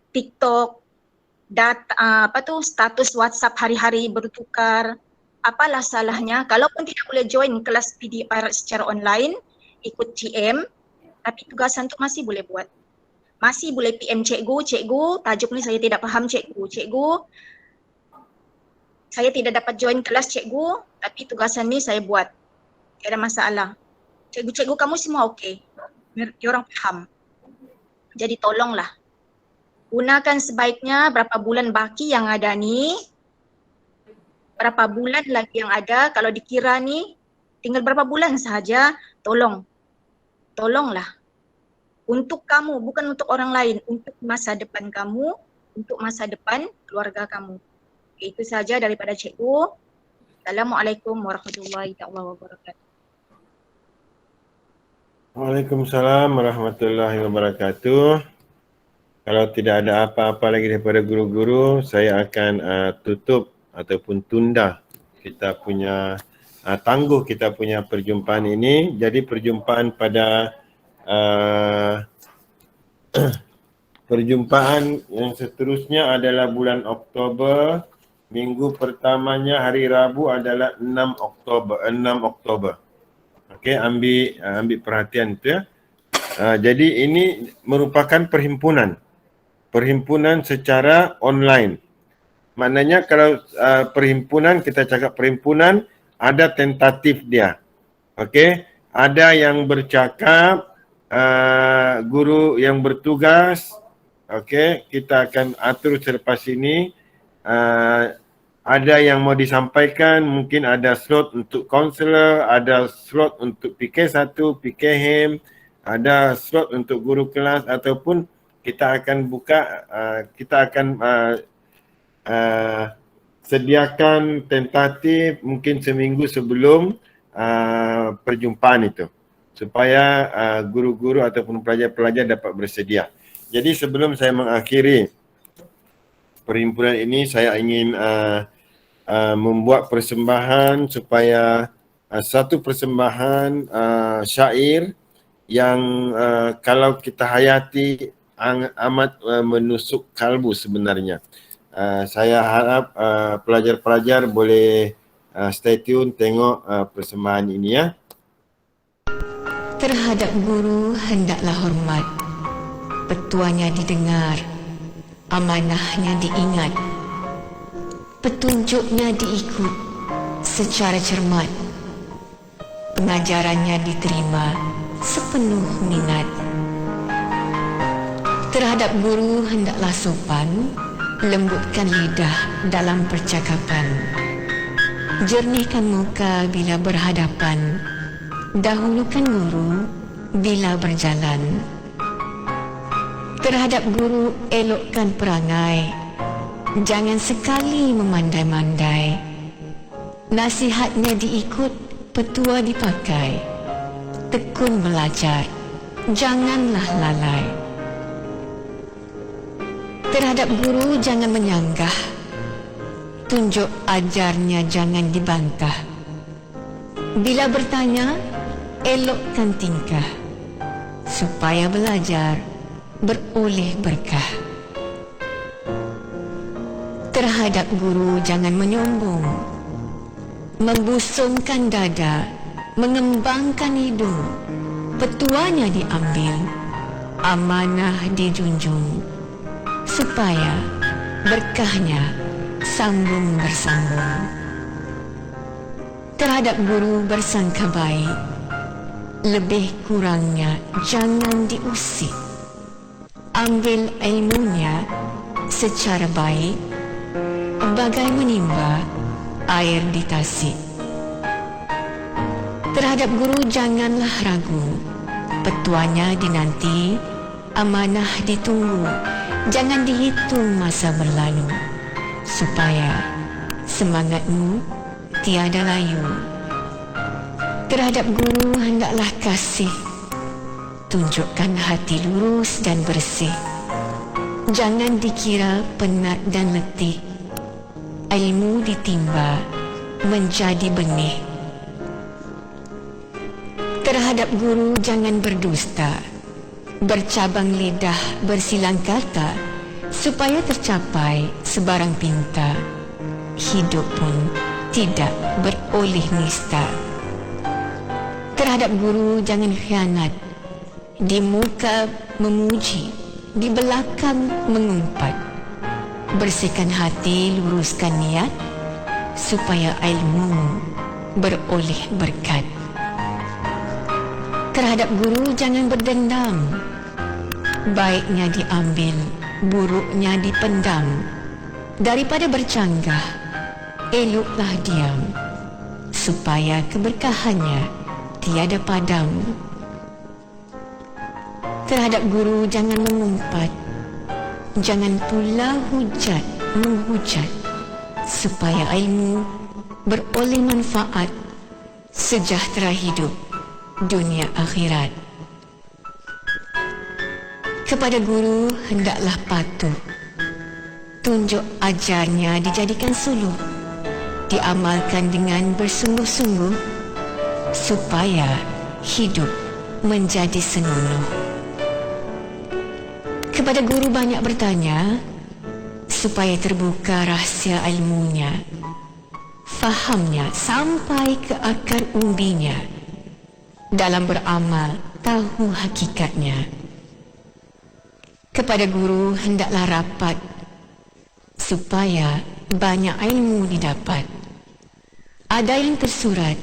TikTok, data status WhatsApp hari-hari bertukar. Apalah salahnya? Kalaupun tidak boleh join kelas PDPR secara online, ikut GM, tapi tugasan tu masih boleh buat. masih boleh PM cikgu, tajuk ni saya tidak faham cikgu, saya tidak dapat join kelas cikgu, tapi tugasan ni saya buat. Tak ada masalah. Cikgu-cikgu kamu semua okey. Diorang faham. Jadi tolonglah. Gunakan sebaiknya berapa bulan baki yang ada ni, berapa bulan lagi yang ada, kalau dikira ni tinggal berapa bulan sahaja, tolonglah. Untuk kamu, bukan untuk orang lain, untuk masa depan kamu, untuk masa depan keluarga kamu. Itu saja daripada cikgu. Assalamualaikum warahmatullahi wabarakatuh. Waalaikumsalam warahmatullahi wabarakatuh. Kalau tidak ada apa-apa lagi daripada guru-guru, saya akan tutup ataupun tunda kita punya tangguh kita punya perjumpaan ini. Jadi perjumpaan pada perjumpaan yang seterusnya adalah bulan Oktober. Minggu pertamanya hari Rabu adalah 6 Oktober. Okey, ambil perhatian tu ya. Jadi ini merupakan perhimpunan secara online. Maknanya kalau perhimpunan, kita cakap perhimpunan, ada tentatif dia. Okey, ada yang bercakap, guru yang bertugas. Okey, kita akan atur selepas ini. Ada yang mau disampaikan, mungkin ada slot untuk kaunselor, ada slot untuk PK1, PKHM, ada slot untuk guru kelas, ataupun kita akan buka, kita akan sediakan tentatif mungkin seminggu sebelum perjumpaan itu, supaya guru-guru ataupun pelajar-pelajar dapat bersedia. Jadi sebelum saya mengakhiri perhimpunan ini, saya ingin membuat persembahan supaya satu persembahan syair yang kalau kita hayati amat menusuk kalbu sebenarnya. Saya harap pelajar-pelajar boleh stay tune tengok persembahan ini ya. Terhadap guru hendaklah hormat, petuanya didengar, amanahnya diingat, petunjuknya diikut secara cermat, pengajarannya diterima sepenuh minat. Terhadap guru hendaklah sopan, lembutkan lidah dalam percakapan, jernihkan muka bila berhadapan, dahulukan guru bila berjalan. Terhadap guru elokkan perangai, jangan sekali memandai-mandai, nasihatnya diikut, petua dipakai, tekun belajar, janganlah lalai. Terhadap guru jangan menyanggah, tunjuk ajarnya jangan dibantah. Bila bertanya, elokkan tingkah, supaya belajar beroleh berkah. Terhadap guru jangan menyombong, membusungkan dada, mengembangkan hidung, petuanya diambil, amanah dijunjung, supaya berkahnya sambung bersambung. Terhadap guru bersangka baik, lebih kurangnya jangan diusik, ambil ilmunya secara baik, bagai menimba air di tasik. Terhadap guru janganlah ragu, petuanya dinanti, amanah ditunggu, jangan dihitung masa berlalu, supaya semangatmu tiada layu. Terhadap guru hendaklah kasih, tunjukkan hati lurus dan bersih, jangan dikira penat dan letih, ilmu ditimba menjadi benih. Terhadap guru jangan berdusta, bercabang lidah bersilang kata, supaya tercapai sebarang pinta, hidup pun tidak beroleh nista. Terhadap guru jangan khianat, di muka memuji, di belakang mengumpat. Bersihkan hati, luruskan niat, supaya ilmu beroleh berkat. Terhadap guru jangan berdendam. Baiknya diambil, buruknya dipendam. Daripada bercanggah, eloklah diam, supaya keberkahannya tiada padam. Terhadap guru jangan mengumpat, jangan pula hujat menghujat, supaya ilmu beroleh manfaat, sejahtera hidup dunia akhirat. Kepada guru hendaklah patuh, tunjuk ajarnya dijadikan suluh, diamalkan dengan bersungguh-sungguh, supaya hidup menjadi senonoh. Kepada guru banyak bertanya, supaya terbuka rahsia ilmunya, fahamnya sampai ke akar umbinya. Dalam beramal tahu hakikatnya. Kepada guru hendaklah rapat, supaya banyak ilmu didapat. Ada yang tersurat,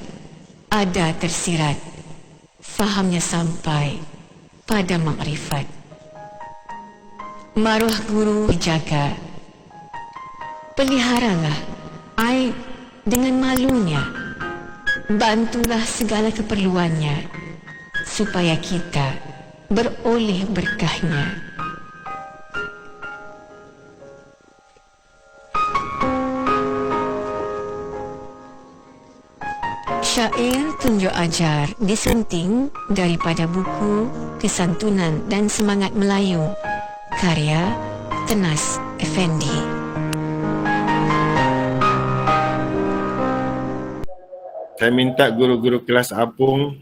ada tersirat, fahamnya sampai pada makrifat. Maruah guru dijaga, peliharalah aib dengan malunya. Bantulah segala keperluannya, supaya kita beroleh berkahnya. Syair tunjuk ajar disunting daripada buku Kesantunan dan Semangat Melayu, karya Tenas Effendi. Saya minta guru-guru kelas apung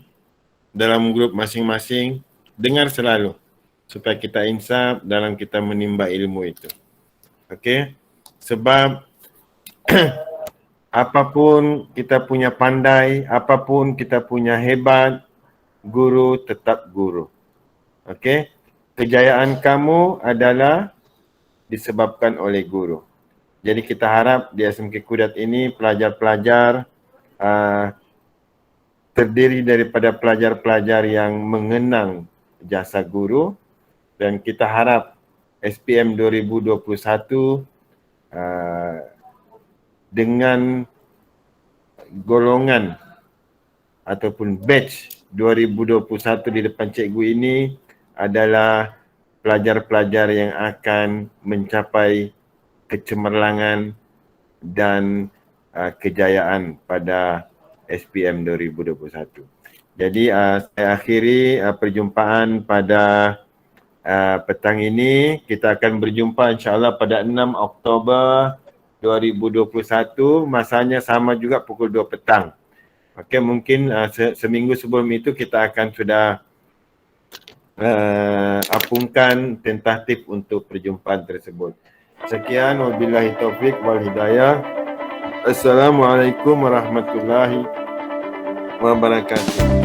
dalam grup masing-masing dengar selalu supaya kita insaf dalam kita menimba ilmu itu. Okey? Sebab apapun kita punya pandai, apapun kita punya hebat, guru tetap guru. Okey? Kejayaan kamu adalah disebabkan oleh guru. Jadi kita harap di SMK Kudat ini pelajar-pelajar terdiri daripada pelajar-pelajar yang mengenang jasa guru, dan kita harap SPM 2021 dengan golongan ataupun batch 2021 di depan cikgu ini adalah pelajar-pelajar yang akan mencapai kecemerlangan dan kejayaan pada SPM 2021. Jadi saya akhiri perjumpaan pada petang ini. Kita akan berjumpa insya-Allah pada 6 Oktober 2021. Masanya sama juga pukul 2 petang. Okey, mungkin seminggu sebelum itu kita akan sudah apungkan tentatif untuk perjumpaan tersebut. Sekian, wabillahi taufik wal hidayah. Assalamualaikum warahmatullahi wabarakatuh.